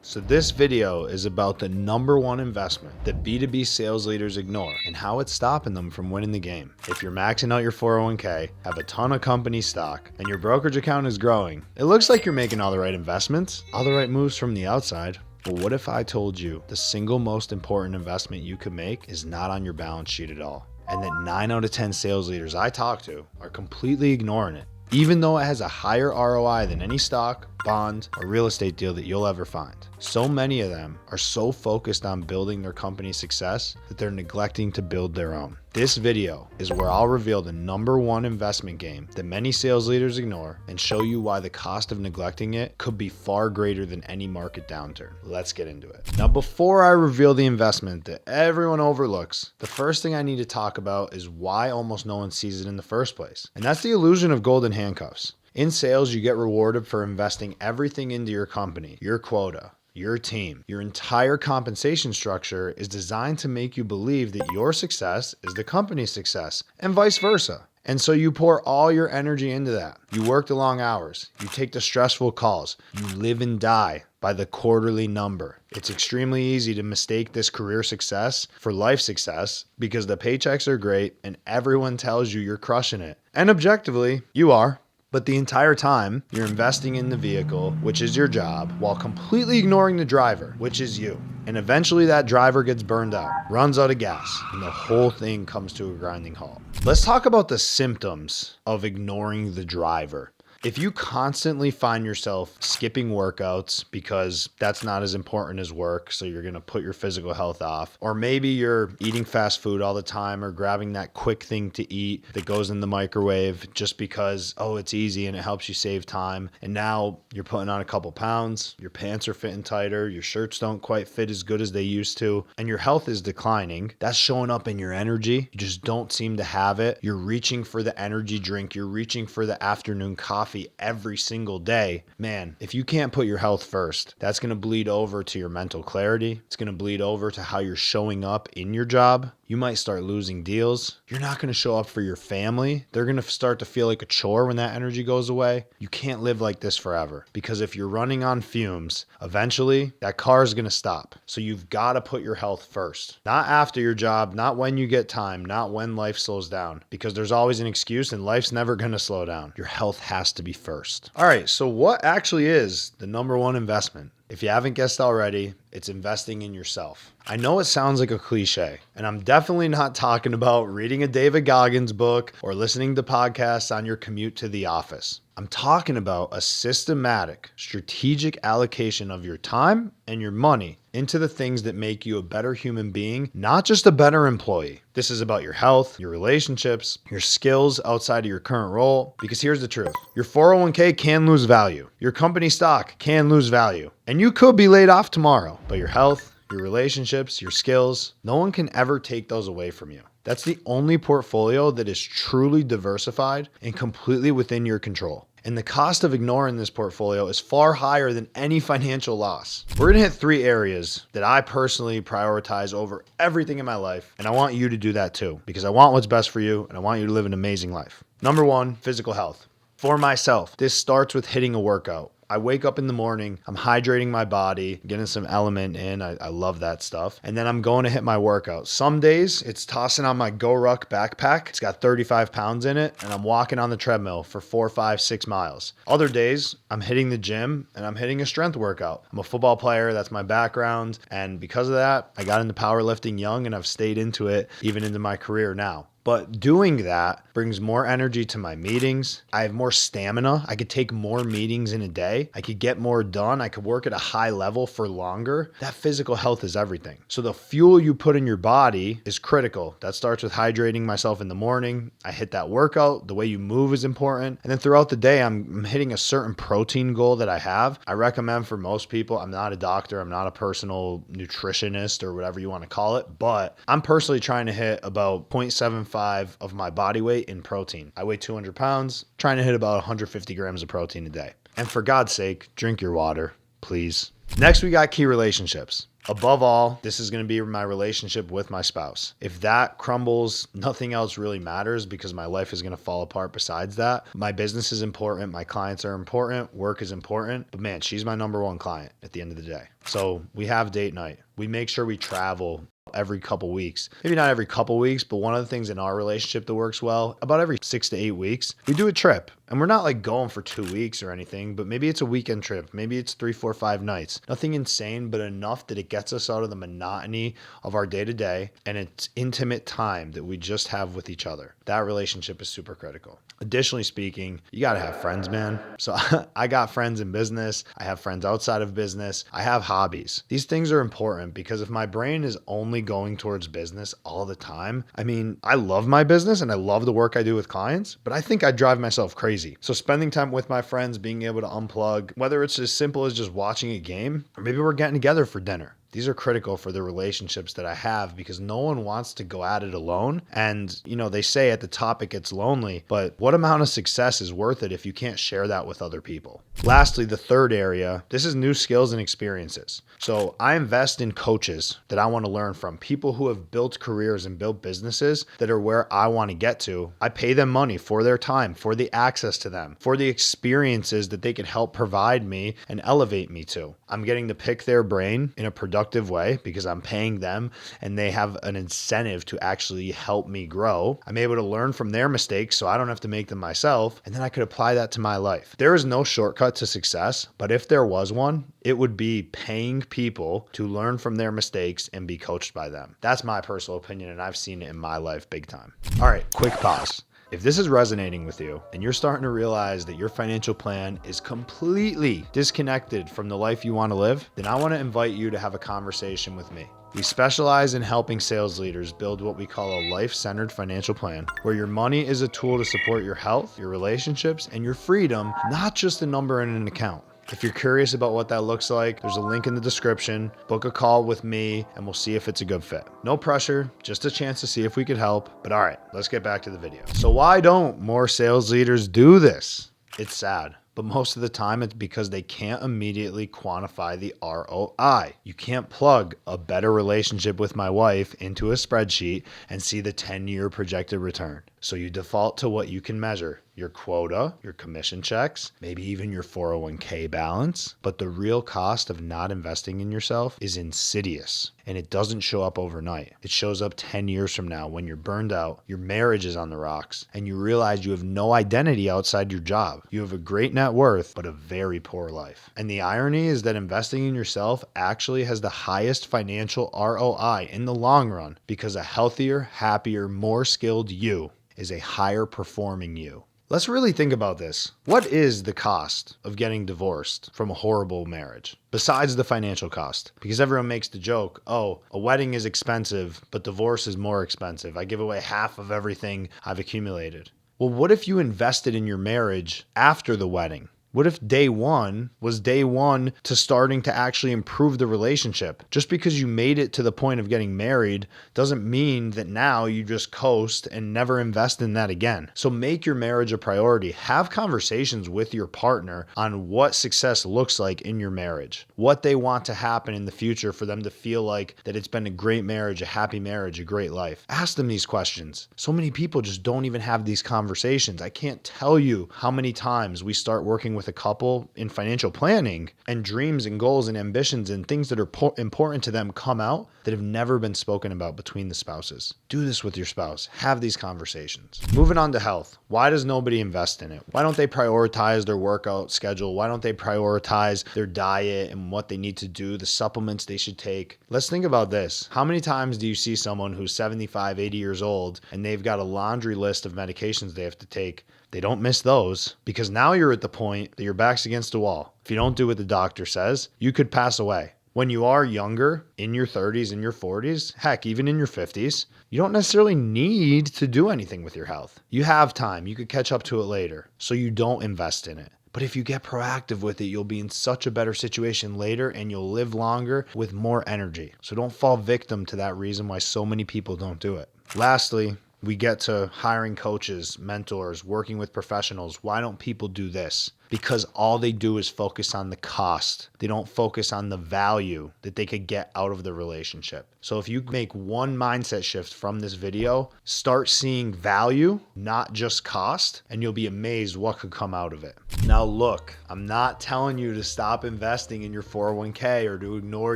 So this video is about the number one investment that B2B sales leaders ignore and how it's stopping them from winning the game. If you're maxing out your 401k, have a ton of company stock, and your brokerage account is growing, it looks like you're making all the right investments, all the right moves from the outside. But what if I told you the single most important investment you could make is not on your balance sheet at all? And that 9 out of 10 sales leaders I talk to are completely ignoring it, even though it has a higher ROI than any stock, bond, or real estate deal that you'll ever find. So many of them are so focused on building their company's success that they're neglecting to build their own. This video is where I'll reveal the number one investment game that many sales leaders ignore and show you why the cost of neglecting it could be far greater than any market downturn. Let's get into it. Now, before I reveal the investment that everyone overlooks, the first thing I need to talk about is why almost no one sees it in the first place. And that's the illusion of golden handcuffs. In sales, you get rewarded for investing everything into your company, your quota, your team. Your entire compensation structure is designed to make you believe that your success is the company's success, and vice versa. And so you pour all your energy into that. You work the long hours. You take the stressful calls. You live and die by the quarterly number. It's extremely easy to mistake this career success for life success because the paychecks are great and everyone tells you you're crushing it. And objectively, you are. But the entire time, you're investing in the vehicle, which is your job, while completely ignoring the driver, which is you. And eventually that driver gets burned out, runs out of gas, and the whole thing comes to a grinding halt. Let's talk about the symptoms of ignoring the driver. If you constantly find yourself skipping workouts because that's not as important as work, so you're going to put your physical health off, or maybe you're eating fast food all the time or grabbing that quick thing to eat that goes in the microwave just because, oh, it's easy and it helps you save time, and now you're putting on a couple pounds, your pants are fitting tighter, your shirts don't quite fit as good as they used to, and your health is declining, that's showing up in your energy. You just don't seem to have it. You're reaching for the energy drink. You're reaching for the afternoon coffee every single day. Man, if you can't put your health first, that's going to bleed over to your mental clarity. It's going to bleed over to how you're showing up in your job. You might start losing deals. You're not going to show up for your family. They're going to start to feel like a chore when that energy goes away. You can't live like this forever, because if you're running on fumes, eventually that car is going to stop. So you've got to put your health first. Not after your job, not when you get time, not when life slows down, because there's always an excuse and life's never going to slow down. Your health has to be first. All right, so what actually is the number one investment? If you haven't guessed already, it's investing in yourself. I know it sounds like a cliche, and I'm definitely not talking about reading a David Goggins book or listening to podcasts on your commute to the office. I'm talking about a systematic, strategic allocation of your time and your money into the things that make you a better human being, not just a better employee. This is about your health, your relationships, your skills outside of your current role. Because here's the truth. Your 401k can lose value. Your company stock can lose value. And you could be laid off tomorrow. But your health, your relationships, your skills, no one can ever take those away from you. That's the only portfolio that is truly diversified and completely within your control. And the cost of ignoring this portfolio is far higher than any financial loss. We're going to hit 3 areas that I personally prioritize over everything in my life. And I want you to do that too, because I want what's best for you and I want you to live an amazing life. Number 1, physical health. For myself, this starts with hitting a workout. I wake up in the morning, I'm hydrating my body, getting some element in. I love that stuff. And then I'm going to hit my workout. Some days it's tossing on my Go Ruck backpack. It's got 35 pounds in it, and I'm walking on the treadmill for 4, 5, 6 miles. Other days I'm hitting the gym and I'm hitting a strength workout. I'm a football player. That's my background. And because of that, I got into powerlifting young and I've stayed into it even into my career now. But doing that brings more energy to my meetings. I have more stamina. I could take more meetings in a day. I could get more done. I could work at a high level for longer. That physical health is everything. So the fuel you put in your body is critical. That starts with hydrating myself in the morning. I hit that workout. The way you move is important. And then throughout the day, I'm hitting a certain protein goal that I have. I recommend for most people, I'm not a doctor. I'm not a personal nutritionist or whatever you want to call it, but I'm personally trying to hit about 0.75 of my body weight in protein. I weigh 200 pounds, trying to hit about 150 grams of protein a day. And for God's sake, drink your water. please. Next, we got key relationships. Above all, this is going to be my relationship with my spouse. If that crumbles, nothing else really matters because my life is going to fall apart besides that. My business is important. My clients are important. Work is important. But man, she's my number one client at the end of the day. So we have date night. We make sure we travel every couple weeks. Maybe not every couple weeks, but one of the things in our relationship that works well, about every 6 to 8 weeks, we do a trip. And we're not like going for 2 weeks or anything, but maybe it's a weekend trip. Maybe it's 3, 4, 5 nights. Nothing insane, but enough that it gets us out of the monotony of our day to day. And it's intimate time that we just have with each other. That relationship is super critical. Additionally speaking, you got to have friends, man. So I got friends in business. I have friends outside of business. I have hobbies. These things are important because if my brain is only going towards business all the time, I mean, I love my business and I love the work I do with clients, but I think I drive myself crazy. So spending time with my friends, being able to unplug, whether it's as simple as just watching a game, or maybe we're getting together for dinner. These are critical for the relationships that I have because no one wants to go at it alone. And, they say at the top it gets lonely, but what amount of success is worth it if you can't share that with other people? Lastly, the third area, this is new skills and experiences. So I invest in coaches that I want to learn from, people who have built careers and built businesses that are where I want to get to. I pay them money for their time, for the access to them, for the experiences that they can help provide me and elevate me to. I'm getting to pick their brain in a productive way because I'm paying them and they have an incentive to actually help me grow. I'm able to learn from their mistakes so I don't have to make them myself, and then I could apply that to my life. There is no shortcut to success, but if there was one, it would be paying people to learn from their mistakes and be coached by them. That's my personal opinion, and I've seen it in my life big time. All right, quick pause. If this is resonating with you and you're starting to realize that your financial plan is completely disconnected from the life you want to live, then I want to invite you to have a conversation with me. We specialize in helping sales leaders build what we call a life-centered financial plan, where your money is a tool to support your health, your relationships, and your freedom, not just a number in an account. If you're curious about what that looks like, there's a link in the description. Book a call with me and we'll see if it's a good fit. No pressure, just a chance to see if we could help. But all right, let's get back to the video. So why don't more sales leaders do this? It's sad. But most of the time it's because they can't immediately quantify the ROI. You can't plug a better relationship with my wife into a spreadsheet and see the 10-year projected return. So you default to what you can measure, your quota, your commission checks, maybe even your 401k balance. But the real cost of not investing in yourself is insidious, and it doesn't show up overnight. It shows up 10 years from now when you're burned out, your marriage is on the rocks, and you realize you have no identity outside your job. You have a great net worth, but a very poor life. And the irony is that investing in yourself actually has the highest financial ROI in the long run because a healthier, happier, more skilled you is a higher performing you. Let's really think about this. What is the cost of getting divorced from a horrible marriage? Besides the financial cost, because everyone makes the joke, oh, a wedding is expensive, but divorce is more expensive. I give away half of everything I've accumulated. Well, what if you invested in your marriage after the wedding? What if day one was day one to starting to actually improve the relationship? Just because you made it to the point of getting married doesn't mean that now you just coast and never invest in that again. So make your marriage a priority. Have conversations with your partner on what success looks like in your marriage, what they want to happen in the future for them to feel like that it's been a great marriage, a happy marriage, a great life. Ask them these questions. So many people just don't even have these conversations. I can't tell you how many times we start working with a couple in financial planning and dreams and goals and ambitions and things that are important to them come out that have never been spoken about between the spouses. Do this with your spouse. Have these conversations. Moving on to health. Why does nobody invest in it? Why don't they prioritize their workout schedule? Why don't they prioritize their diet and what they need to do, the supplements they should take? Let's think about this. How many times do you see someone who's 75, 80 years old and they've got a laundry list of medications they have to take? They don't miss those because now you're at the point that your back's against a wall. If you don't do what the doctor says, you could pass away. When you are younger, in your 30s and your 40s, heck, even in your 50s, you don't necessarily need to do anything with your health. You have time. You could catch up to it later. So you don't invest in it. But if you get proactive with it, you'll be in such a better situation later and you'll live longer with more energy. So don't fall victim to that reason why so many people don't do it. Lastly, we get to hiring coaches, mentors, working with professionals. Why don't people do this? because all they do is focus on the cost. They don't focus on the value that they could get out of the relationship. So if you make one mindset shift from this video, start seeing value, not just cost, and you'll be amazed what could come out of it. Now look, I'm not telling you to stop investing in your 401k or to ignore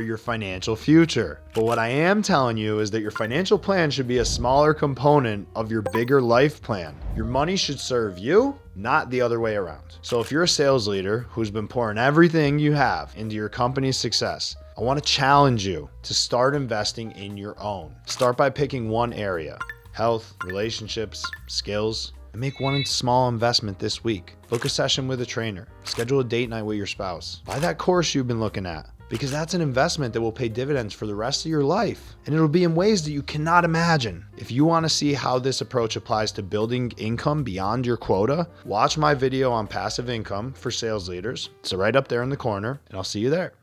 your financial future. But what I am telling you is that your financial plan should be a smaller component of your bigger life plan. Your money should serve you, not the other way around. So if you're a sales leader who's been pouring everything you have into your company's success, I want to challenge you to start investing in your own. Start by picking one area: health, relationships, skills, and make one small investment this week. Book a session with a trainer. Schedule a date night with your spouse. Buy that course you've been looking at, because that's an investment that will pay dividends for the rest of your life. And it'll be in ways that you cannot imagine. If you want to see how this approach applies to building income beyond your quota, watch my video on passive income for sales leaders. It's right up there in the corner, and I'll see you there.